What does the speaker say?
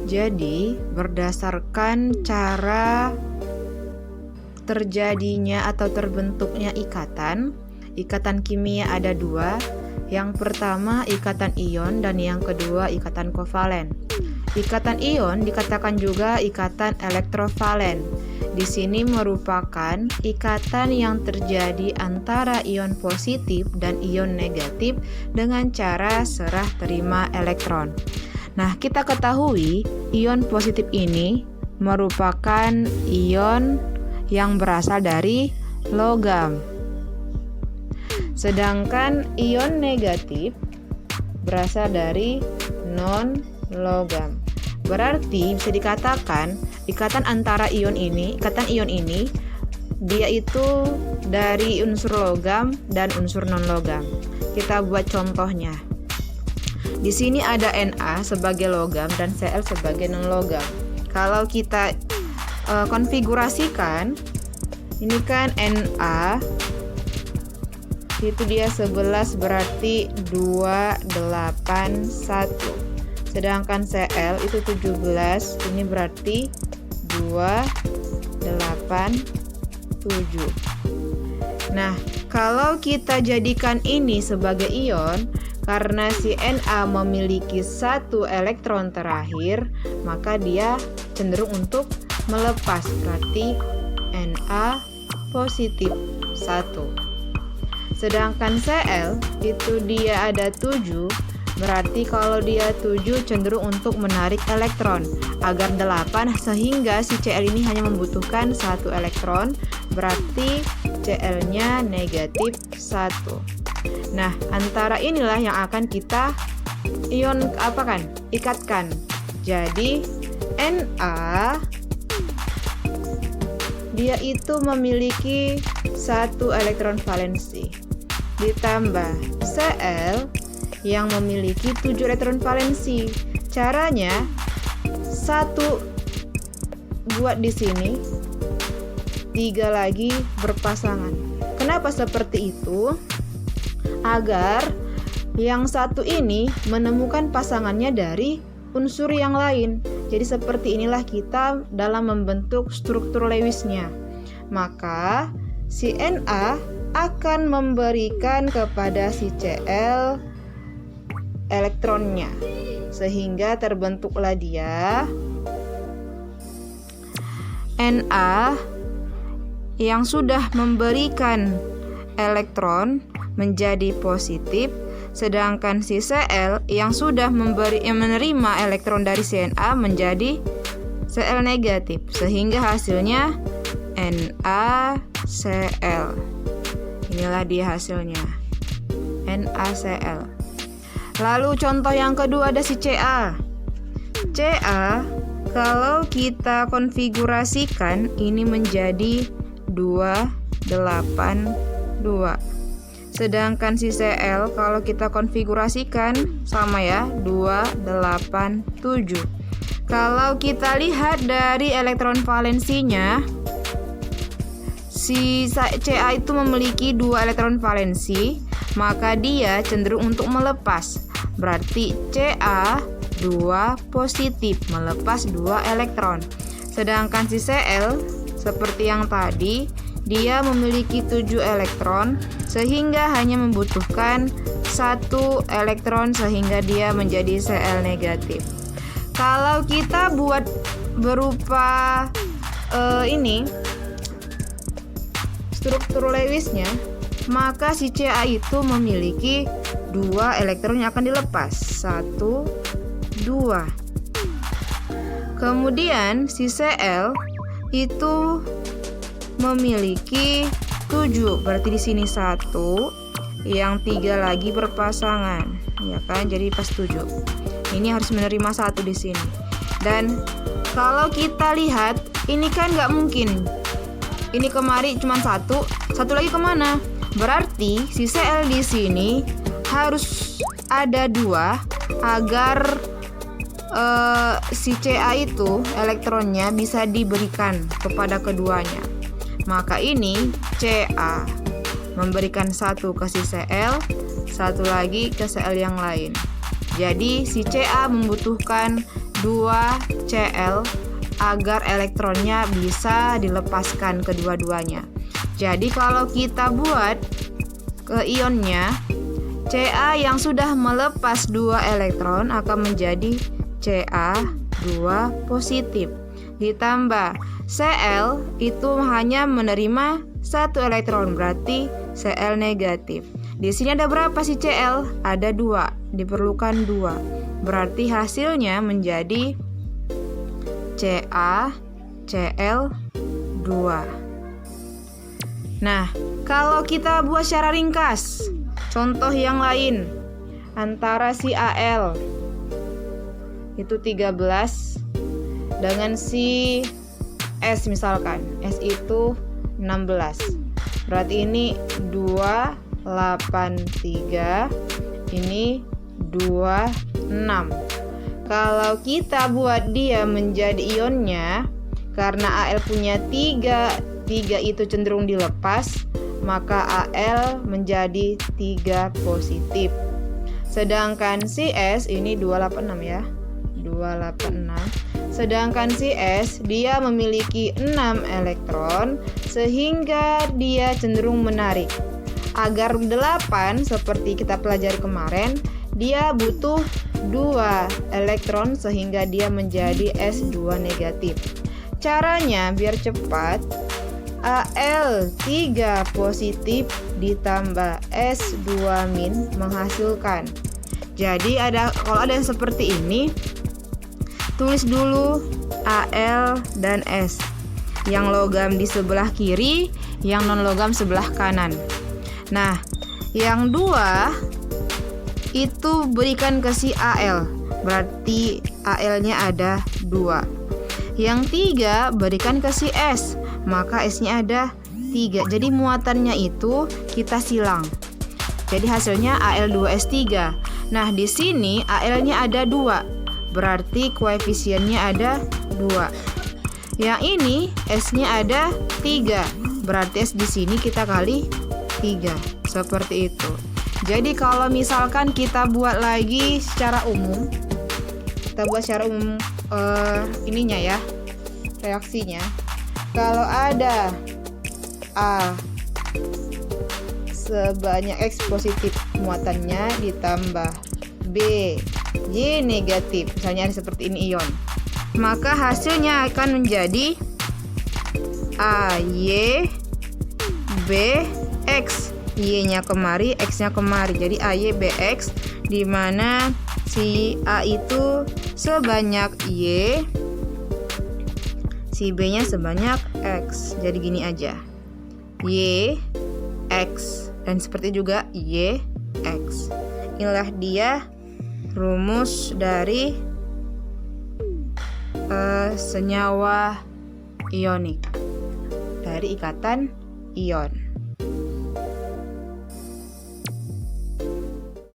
Jadi, berdasarkan cara terjadinya atau terbentuknya ikatan kimia ada dua. Yang pertama ikatan ion dan yang kedua ikatan kovalen. Ikatan ion dikatakan juga ikatan elektrovalen. Di sini merupakan ikatan yang terjadi antara ion positif dan ion negatif dengan cara serah terima elektron. Nah, kita ketahui ion positif ini merupakan ion yang berasal dari logam. Sedangkan ion negatif berasal dari non-logam. Berarti bisa dikatakan ikatan ion ini dia itu dari unsur logam dan unsur non-logam. Kita buat contohnya. Di sini ada Na sebagai logam dan Cl sebagai non-logam. Kalau kita konfigurasikan, ini kan Na itu dia 11 berarti 281. Sedangkan Cl itu 17, ini berarti 287. Nah, kalau kita jadikan ini sebagai ion, karena si Na memiliki satu elektron terakhir, maka dia cenderung untuk melepas, berarti Na positif 1. Sedangkan Cl itu dia ada 7, berarti kalau dia 7 cenderung untuk menarik elektron agar 8, sehingga si Cl ini hanya membutuhkan 1 elektron, berarti Cl-nya negatif 1. Nah, antara inilah yang akan kita ikatkan. Jadi Na dia itu memiliki 1 elektron valensi, ditambah Cl yang memiliki 7 elektron valensi. Caranya 1 buat di sini, 3 lagi berpasangan. Kenapa seperti itu? Agar yang satu ini menemukan pasangannya dari unsur yang lain. Jadi seperti inilah kita dalam membentuk struktur Lewisnya. Maka si Na akan memberikan kepada si Cl elektronnya, sehingga terbentuklah dia Na yang sudah memberikan elektron menjadi positif, sedangkan si Cl yang sudah menerima elektron dari si Na menjadi Cl negatif, sehingga hasilnya NaCl. Inilah dia hasilnya, NaCl. Lalu contoh yang kedua ada si Ca. Ca kalau kita konfigurasikan ini menjadi 282. Sedangkan si Cl kalau kita konfigurasikan sama ya, 287. Kalau kita lihat dari elektron valensinya, si Ca itu memiliki 2 elektron valensi, maka dia cenderung untuk melepas. Berarti Ca 2 positif, melepas 2 elektron. Sedangkan si Cl seperti yang tadi, dia memiliki 7 elektron, sehingga hanya membutuhkan 1 elektron, sehingga dia menjadi Cl negatif. Kalau kita buat berupa struktur Lewisnya, maka si Ca itu memiliki 2 elektron yang akan dilepas, 1, 2. Kemudian si Cl itu memiliki 7, berarti di sini 1, yang 3 lagi berpasangan, ya kan? Jadi pas 7. Ini harus menerima 1 di sini. Dan kalau kita lihat, ini kan nggak mungkin. Ini kemari cuma 1 lagi kemana? Berarti si Cl di sini harus ada 2 agar si Ca itu elektronnya bisa diberikan kepada keduanya. Maka ini Ca memberikan 1 ke si Cl, 1 lagi ke Cl yang lain. Jadi si Ca membutuhkan 2Cl agar elektronnya bisa dilepaskan kedua-duanya. Jadi kalau kita buat ke ionnya, Ca yang sudah melepas 2 elektron akan menjadi Ca2 positif. Ditambah Cl itu hanya menerima 1 elektron, berarti Cl negatif. Di sini ada berapa sih Cl? Ada 2, diperlukan 2. Berarti hasilnya menjadi CaCl2. Nah, kalau kita buat secara ringkas, contoh yang lain antara si Al itu 13 dengan si S misalkan, S itu 16. Berarti ini 283, ini 26. Kalau kita buat dia menjadi ionnya, karena Al punya 3 itu cenderung dilepas, maka Al menjadi 3 positif. Sedangkan si S ini 286 ya, 286. Sedangkan si S dia memiliki 6 elektron, sehingga dia cenderung menarik. Agar 8 seperti kita pelajari kemarin, dia butuh 2 elektron sehingga dia menjadi S2 negatif. Caranya biar cepat, Al3 positif ditambah S2 min menghasilkan. Jadi kalau ada seperti ini, tulis dulu Al dan S. Yang logam di sebelah kiri, yang non logam sebelah kanan. Nah, yang 2 itu berikan ke si Al, berarti Al-nya ada 2. Yang 3 berikan ke si S, maka S-nya ada 3. Jadi muatannya itu kita silang. Jadi hasilnya Al2S3. Nah, di sini Al-nya ada 2, berarti koefisiennya ada 2. Yang ini S-nya ada 3, berarti S di sini kita kali 3. Seperti itu. Jadi kalau misalkan kita buat lagi secara umum, ininya ya, reaksinya. Kalau ada A sebanyak X positif muatannya ditambah B Y negatif, misalnya seperti ini ion, maka hasilnya akan menjadi AY B X. Y-nya kemari, X-nya kemari. Jadi AY BX, di mana si A itu sebanyak Y, si B-nya sebanyak X. Jadi gini aja. Y X dan seperti juga Y X. Inilah dia rumus dari senyawa ionik dari ikatan ion.